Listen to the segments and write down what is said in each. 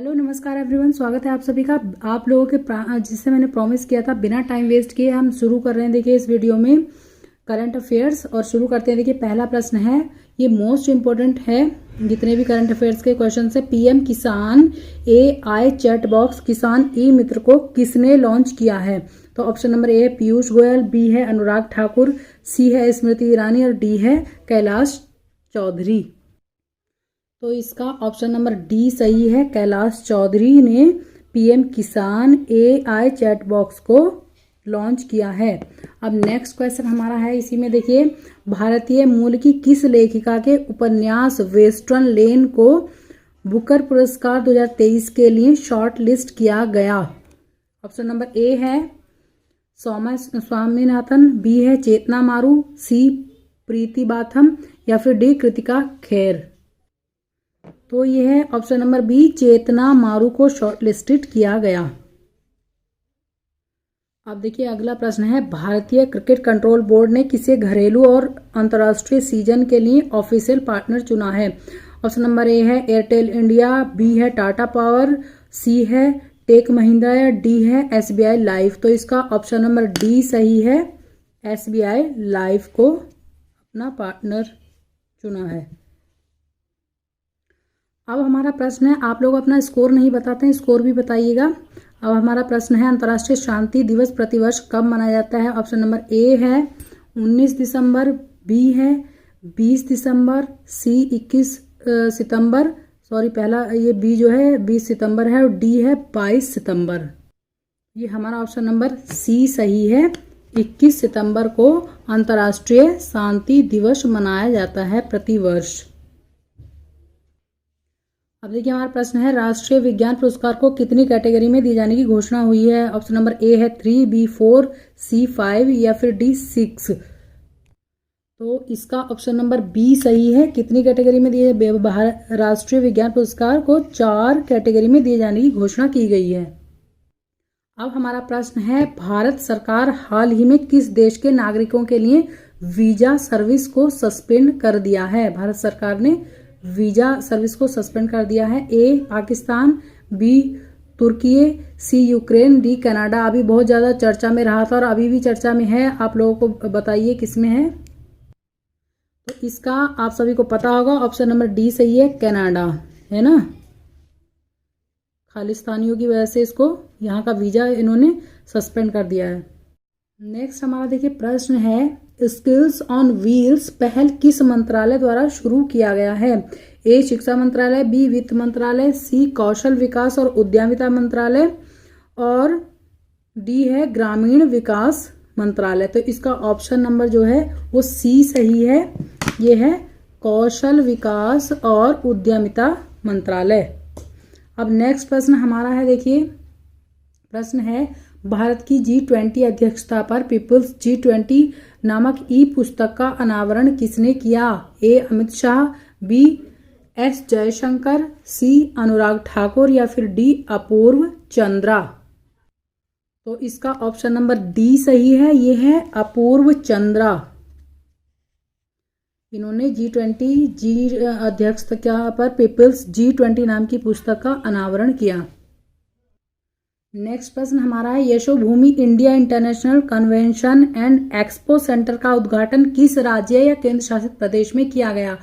Hello नमस्कार everyone, स्वागत है आप सभी का। आप लोगों के जिससे मैंने प्रॉमिस किया था, बिना टाइम वेस्ट किए हम शुरू कर रहे हैं। देखिए इस वीडियो में करंट अफेयर्स और शुरू करते हैं। देखिए पहला प्रश्न है, ये मोस्ट इम्पोर्टेंट है, जितने भी करंट अफेयर्स के क्वेश्चन है। पीएम किसान AI चैट बॉक्स किसान ई मित्र को किसने लॉन्च किया है? तो ऑप्शन नंबर ए है पीयूष गोयल, बी है अनुराग ठाकुर, सी है स्मृति ईरानी और डी है कैलाश चौधरी। तो इसका ऑप्शन नंबर डी सही है। कैलाश चौधरी ने पीएम किसान AI चैट बॉक्स को लॉन्च किया है। अब नेक्स्ट क्वेश्चन हमारा है इसी में। देखिए भारतीय मूल की किस लेखिका के उपन्यास वेस्टर्न लेन को बुकर पुरस्कार 2023 के लिए शॉर्ट लिस्ट किया गया? ऑप्शन नंबर ए है स्वामीनाथन, बी है चेतना मारू, सी प्रीति बाथम या फिर डी कृतिका खेर। तो यह है ऑप्शन नंबर बी, चेतना मारू को शॉर्टलिस्टेड किया गया। अब देखिए अगला प्रश्न है, भारतीय क्रिकेट कंट्रोल बोर्ड ने किसे घरेलू और अंतर्राष्ट्रीय सीजन के लिए ऑफिशियल पार्टनर चुना है? ऑप्शन नंबर ए है एयरटेल इंडिया, बी है टाटा पावर, सी है टेक महिंद्रा या डी है SBI लाइफ। तो इसका ऑप्शन नंबर डी सही है। SBI लाइफ को अपना पार्टनर चुना है। अब हमारा प्रश्न है, आप लोग अपना स्कोर नहीं बताते हैं, स्कोर भी बताइएगा। अब हमारा प्रश्न है, अंतर्राष्ट्रीय शांति दिवस प्रतिवर्ष कब मनाया जाता है? ऑप्शन नंबर ए है 19 दिसंबर, बी है 20 दिसंबर, सी 21 सितंबर, सॉरी पहला ये बी जो है 20 सितंबर है, और डी है 22 सितंबर। ये हमारा ऑप्शन नंबर सी सही है। 21 सितंबर को अंतर्राष्ट्रीय शांति दिवस मनाया जाता है प्रतिवर्ष। अब देखिए हमारा प्रश्न है, राष्ट्रीय विज्ञान पुरस्कार को कितनी कैटेगरी में दिए जाने की घोषणा हुई है? ऑप्शन नंबर ए है 3, बी 4, सी 5 या फिर डी 6। तो इसका ऑप्शन नंबर बी सही है। कितनी कैटेगरी में दिए? राष्ट्रीय विज्ञान पुरस्कार को 4 कैटेगरी में दिए जाने की घोषणा की गई है। अब हमारा प्रश्न है, भारत सरकार हाल ही में किस देश के नागरिकों के लिए वीजा सर्विस को सस्पेंड कर दिया है? भारत सरकार ने वीजा सर्विस को सस्पेंड कर दिया है। ए पाकिस्तान, बी तुर्की, सी यूक्रेन, डी कनाडा। अभी बहुत ज़्यादा चर्चा में रहा था और अभी भी चर्चा में है। आप लोगों को बताइए किस में है। तो इसका आप सभी को पता होगा, ऑप्शन नंबर डी सही है, कनाडा है ना। खालिस्तानियों की वजह से इसको यहाँ का वीजा इन्होंने सस्पेंड कर दिया है। नेक्स्ट हमारा देखिए प्रश्न है, स्किल्स ऑन व्हील्स पहल किस मंत्रालय द्वारा शुरू किया गया है? ए शिक्षा मंत्रालय, बी वित्त मंत्रालय, सी कौशल विकास और उद्यमिता मंत्रालय और डी है ग्रामीण विकास मंत्रालय। तो इसका ऑप्शन नंबर जो है वो सी सही है। ये है कौशल विकास और उद्यमिता मंत्रालय। अब नेक्स्ट प्रश्न हमारा है, देखिए प्रश्न है, भारत की G20 अध्यक्षता पर पीपुल्स G20 नामक ई पुस्तक का अनावरण किसने किया? ए अमित शाह, बी S जयशंकर, सी अनुराग ठाकुर या फिर डी अपूर्व चंद्रा। तो इसका ऑप्शन नंबर डी सही है। ये है अपूर्व चंद्रा। इन्होंने G20 अध्यक्षता पर पीपुल्स G20 नाम की पुस्तक का अनावरण किया। नेक्स्ट प्रश्न हमारा है, Yashobhoomi India international convention and expo centre का उद्घाटन किस राज्य या केंद्र शासित प्रदेश में किया गया?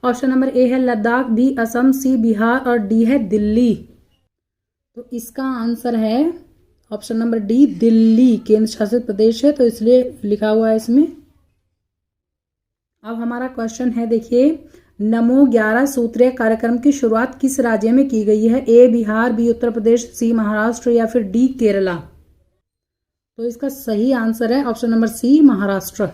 ऑप्शन नंबर ए है लद्दाख, बी असम, सी बिहार और डी है दिल्ली। तो इसका आंसर है ऑप्शन नंबर डी, दिल्ली केंद्र शासित प्रदेश है, तो इसलिए लिखा हुआ है इसमें। अब हमारा क्वेश्चन है, देखिए नमो 11 सूत्रीय कार्यक्रम की शुरुआत किस राज्य में की गई है? ए बिहार, बी उत्तर प्रदेश, सी महाराष्ट्र या फिर डी केरला। तो इसका सही आंसर है ऑप्शन नंबर सी, महाराष्ट्र।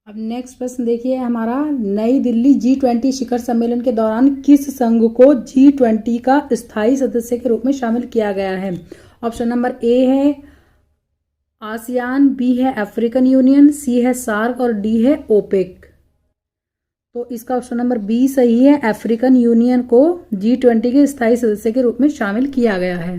अब नेक्स्ट प्रश्न देखिए हमारा, नई दिल्ली G20 शिखर सम्मेलन के दौरान किस संघ को G20 का स्थायी सदस्य के रूप में शामिल किया गया है? ऑप्शन नंबर ए है आसियान, बी है अफ्रीकन यूनियन, सी है सार्क और डी है ओपेक। तो इसका ऑप्शन नंबर बी सही है। अफ्रीकन यूनियन को G20 के स्थायी सदस्य के रूप में शामिल किया गया है।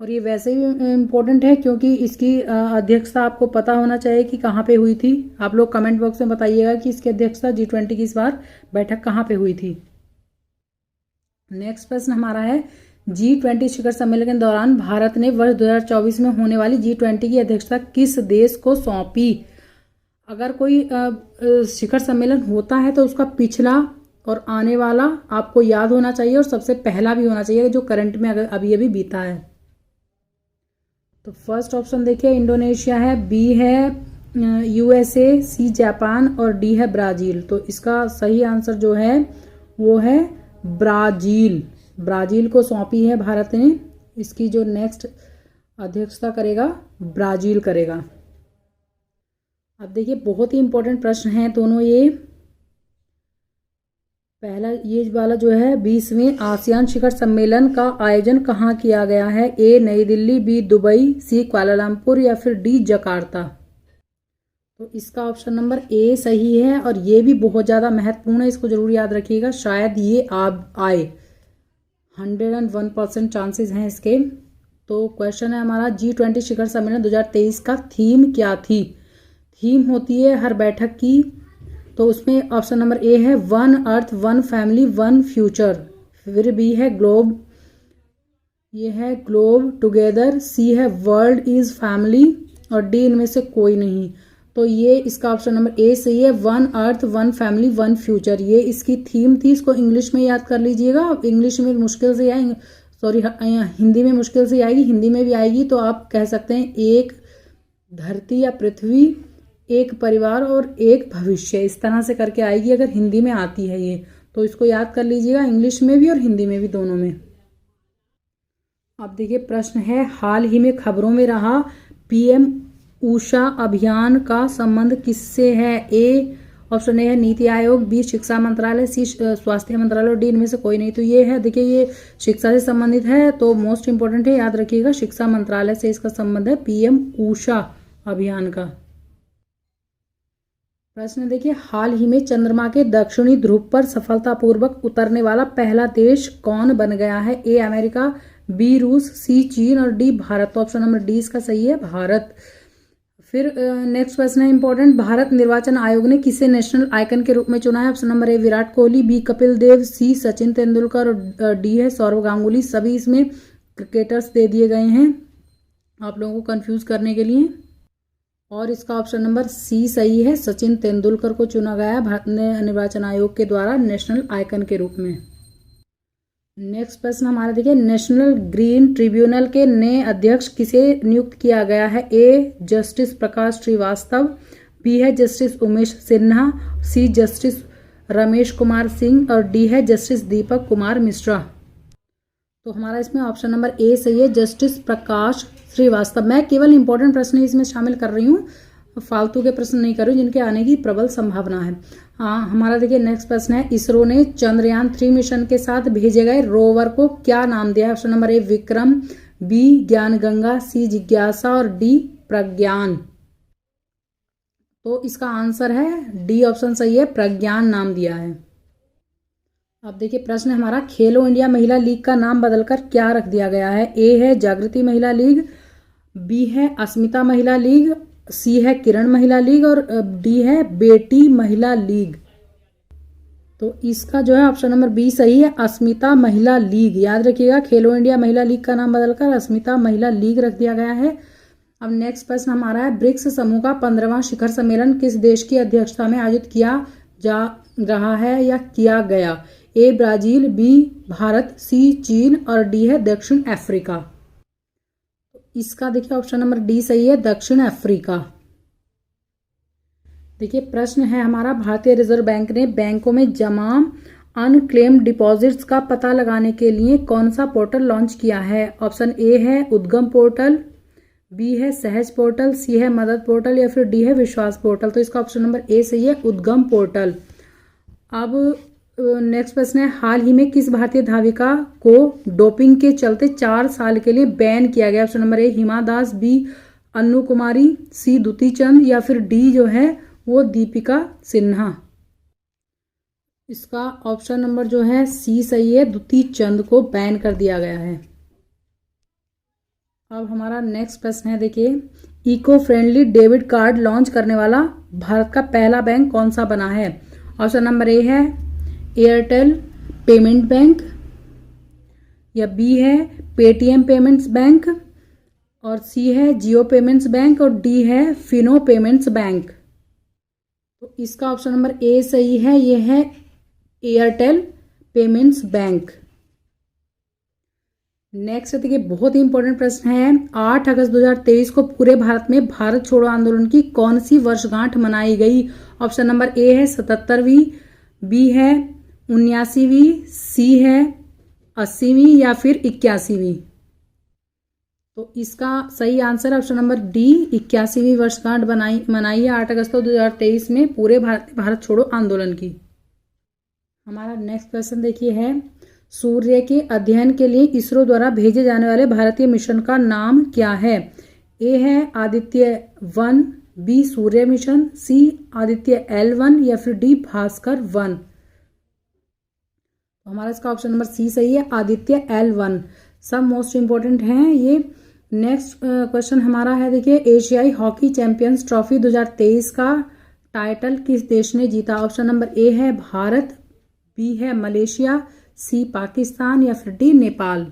और ये वैसे ही इम्पोर्टेंट है क्योंकि इसकी अध्यक्षता आपको पता होना चाहिए कि कहाँ पे हुई थी। आप लोग कमेंट बॉक्स में बताइएगा कि इसकी अध्यक्षता G20 की इस बार बैठक कहाँ पे हुई थी। नेक्स्ट प्रश्न हमारा है G20 शिखर सम्मेलन के दौरान भारत ने वर्ष 2024 में होने वाली G20 की अध्यक्षता किस देश को सौंपी। अगर कोई शिखर सम्मेलन होता है तो उसका पिछला और आने वाला आपको याद होना चाहिए और सबसे पहला भी होना चाहिए जो करंट में अभी अभी बीता है। तो फर्स्ट ऑप्शन देखिए इंडोनेशिया है, बी है USA, सी जापान और डी है ब्राजील। तो इसका सही आंसर जो है वो है ब्राजील। ब्राजील को सौंपी है भारत ने। इसकी जो नेक्स्ट अध्यक्षता करेगा ब्राजील करेगा। अब देखिए बहुत ही इंपॉर्टेंट प्रश्न हैं दोनों ये। पहला ये वाला जो है 20वें आसियान शिखर सम्मेलन का आयोजन कहाँ किया गया है। ए नई दिल्ली, बी दुबई, सी कुआलालंपुर या फिर डी जकार्ता। तो इसका ऑप्शन नंबर ए सही है और ये भी बहुत ज़्यादा महत्वपूर्ण है, इसको जरूर याद रखिएगा। शायद ये आए 101% चांसेस हैं इसके। तो क्वेश्चन है हमारा G20 शिखर सम्मेलन 2023 का थीम क्या थी। थीम होती है हर बैठक की। तो उसमें ऑप्शन नंबर ए है one earth, one family, one future. फिर बी है ग्लोब, ये है ग्लोब टुगेदर। सी है वर्ल्ड इज फैमिली और डी इनमें से कोई नहीं। तो ये इसका ऑप्शन नंबर ए सही है, one earth, one family, one future. ये इसकी थीम थी। इसको इंग्लिश में याद कर लीजिएगा। इंग्लिश में मुश्किल से आएंगे, सॉरी हिंदी में मुश्किल से आएगी, हिंदी में भी आएगी। तो आप कह सकते हैं एक धरती या पृथ्वी, एक परिवार और एक भविष्य, इस तरह से करके आएगी अगर हिंदी में आती है ये। तो इसको याद कर लीजिएगा इंग्लिश में भी और हिंदी में भी, दोनों में। अब देखिए प्रश्न है हाल ही में खबरों में रहा PM ऊषा अभियान का संबंध किससे है। ए ऑप्शन ए है नीति आयोग, बी शिक्षा मंत्रालय, सी स्वास्थ्य मंत्रालय और डी इनमें से कोई नहीं। तो ये है, देखिए ये शिक्षा से संबंधित है तो मोस्ट इंपोर्टेंट है, याद रखिएगा शिक्षा मंत्रालय से इसका संबंध है PM ऊषा अभियान का। प्रश्न देखिए हाल ही में चंद्रमा के दक्षिणी ध्रुव पर सफलतापूर्वक उतरने वाला पहला देश कौन बन गया है। ए अमेरिका, बी रूस, सी चीन और डी भारत। तो ऑप्शन नंबर डी इसका सही है, भारत। फिर नेक्स्ट प्रश्न है इंपॉर्टेंट, भारत निर्वाचन आयोग ने किसे नेशनल आइकन के रूप में चुना है। Option number A Virat Kohli, B Kapil Dev, C Sachin Tendulkar और डी है सौरव गांगुली। सभी इसमें क्रिकेटर्स दे दिए गए हैं आप लोगों को कंफ्यूज करने के लिए। और इसका ऑप्शन नंबर सी सही है, सचिन तेंदुलकर को चुना गया है भारत निर्वाचन आयोग के द्वारा नेशनल आइकन के रूप में। नेक्स्ट प्रश्न हमारा देखिए नेशनल ग्रीन ट्रिब्यूनल के नए अध्यक्ष किसे नियुक्त किया गया है। ए जस्टिस प्रकाश श्रीवास्तव, बी है justice Umesh Sinha, C justice Ramesh Kumar Singh और डी है जस्टिस दीपक कुमार मिश्रा। तो हमारा इसमें ऑप्शन नंबर ए सही है, जस्टिस प्रकाश श्रीवास्तव। मैं केवल इंपॉर्टेंट प्रश्न इसमें शामिल कर रही हूँ, फालतू के प्रश्न नहीं कर रही हूँ जिनके आने की प्रबल संभावना है। हाँ हमारा देखिए नेक्स्ट प्रश्न है, इसरो ने चंद्रयान 3 मिशन के साथ भेजे गए रोवर को क्या नाम दिया है। Option number A Vikram, B Gyanganga, C जिज्ञासा और डी प्रज्ञान। तो इसका आंसर है डी ऑप्शन सही है, प्रज्ञान नाम दिया है। अब देखिए प्रश्न हमारा, खेलो इंडिया महिला लीग का नाम बदलकर क्या रख दिया गया है। ए है जागृति महिला लीग, बी है अस्मिता महिला लीग, सी है किरण महिला लीग और डी है बेटी महिला लीग। तो इसका जो है ऑप्शन नंबर बी सही है, अस्मिता महिला लीग। याद रखिएगा खेलो इंडिया महिला लीग का नाम बदलकर अस्मिता महिला लीग रख दिया गया है। अब नेक्स्ट प्रश्न हमारा है, ब्रिक्स समूह का 15वां शिखर सम्मेलन किस देश की अध्यक्षता में आयोजित किया जा रहा है या किया गया। ए ब्राजील, बी भारत, सी चीन और डी है दक्षिण अफ्रीका। इसका देखिए ऑप्शन नंबर डी सही है, दक्षिण अफ्रीका। देखिए प्रश्न है हमारा, भारतीय रिजर्व बैंक ने बैंकों में जमा अनक्लेम्ड डिपॉजिट्स का पता लगाने के लिए कौन सा पोर्टल लॉन्च किया है। ऑप्शन ए है उद्गम पोर्टल, बी है सहज पोर्टल, सी है मदद पोर्टल या फिर डी है विश्वास पोर्टल। तो इसका ऑप्शन नंबर ए सही है, उद्गम पोर्टल। अब नेक्स्ट प्रश्न है, हाल ही में किस भारतीय धाविका को डोपिंग के चलते 4 साल के लिए बैन किया गया। Option number A Hima Das, B Annu Kumari, C Dutee Chand या फिर डी जो है वो दीपिका सिन्हा। इसका ऑप्शन नंबर जो है सी सही है, दुती चंद को बैन कर दिया गया है। अब हमारा नेक्स्ट प्रश्न है, देखिए eco friendly debit card launch करने वाला भारत का पहला बैंक कौन सा बना है। ऑप्शन नंबर ए है एयरटेल पेमेंट बैंक, या बी है पेटीएम पेमेंट्स बैंक, और सी है जियो पेमेंट्स बैंक, और डी है फिनो पेमेंट्स बैंक। तो इसका ऑप्शन नंबर ए सही है, ये है एयरटेल पेमेंट्स बैंक। नेक्स्ट देखिए बहुत ही इंपॉर्टेंट प्रश्न है, 8 अगस्त 2023 को पूरे भारत में भारत छोड़ो आंदोलन की कौन सी वर्षगांठ मनाई गई? ऑप्शन नंबर ए है 77वीं, बी है 79वीं, सी है 80वीं या फिर 81वीं। तो इसका सही आंसर ऑप्शन नंबर डी 81वीं वर्षगांठ मनाई है 8 अगस्त 2023 में पूरे भारत छोड़ो आंदोलन की। हमारा नेक्स्ट क्वेश्चन देखिए है, सूर्य के अध्ययन के लिए इसरो द्वारा भेजे जाने वाले भारतीय मिशन का नाम क्या है? ए है आदित्य 1, बी सूर्य मिशन, सी आदित्य L1 या फिर डी भास्कर 1। तो हमारा इसका ऑप्शन नंबर सी सही है, आदित्य L1। सब मोस्ट इंपोर्टेंट हैं ये। नेक्स्ट क्वेश्चन हमारा है देखिए, एशियाई हॉकी चैंपियंस ट्रॉफी 2023 का टाइटल किस देश ने जीता? ऑप्शन नंबर ए है भारत, बी है मलेशिया, सी पाकिस्तान या फिर डी नेपाल।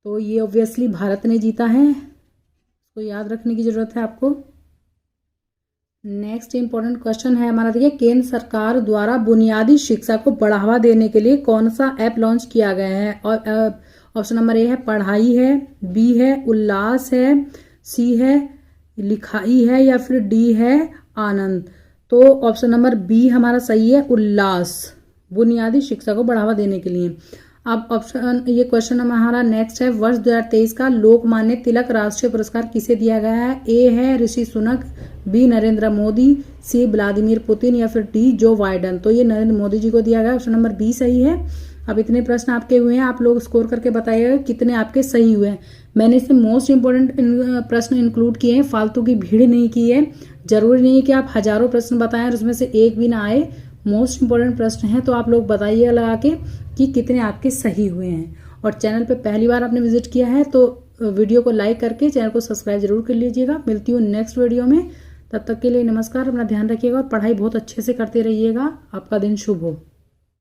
तो ये ऑब्वियसली भारत ने जीता है, इसको याद रखने की जरूरत है आपको। नेक्स्ट इंपॉर्टेंट क्वेश्चन है हमारा देखिए, केंद्र सरकार द्वारा बुनियादी शिक्षा को बढ़ावा देने के लिए कौन सा ऐप लॉन्च किया गया है? और ऑप्शन नंबर ए है पढ़ाई है, बी है उल्लास है, सी है लिखाई है या फिर डी है आनंद। तो ऑप्शन नंबर बी हमारा सही है, उल्लास, बुनियादी शिक्षा को बढ़ावा देने के लिए। अब ये क्वेश्चन हमारा नेक्स्ट है, वर्ष 2023 का लोकमान्य तिलक राष्ट्रीय पुरस्कार किसे दिया गया है? ए है ऋषि सुनक, बी नरेंद्र मोदी, सी व्लादिमीर पुतिन या फिर डी जो बाइडेन। तो ये नरेंद्र मोदी जी को दिया गया, ऑप्शन नंबर बी सही है। अब इतने प्रश्न आपके हुए हैं, आप लोग स्कोर करके बताइएगा कितने आपके सही हुए हैं। मैंने इसमें मोस्ट इंपोर्टेंट प्रश्न इंक्लूड किए हैं, फालतू की भीड़ नहीं की है। जरूरी नहीं है कि आप हजारों प्रश्न बताएं और उसमें से एक भी ना आए। मोस्ट इंपोर्टेंट प्रश्न है, तो आप लोग बताइए लगा के कि कितने आपके सही हुए हैं। और चैनल पे पहली बार आपने विजिट किया है तो वीडियो को लाइक करके चैनल को सब्सक्राइब जरूर कर लीजिएगा। मिलती हूँ नेक्स्ट वीडियो में, तब तक के लिए नमस्कार, अपना ध्यान रखिएगा और पढ़ाई बहुत अच्छे से करते रहिएगा। आपका दिन शुभ हो।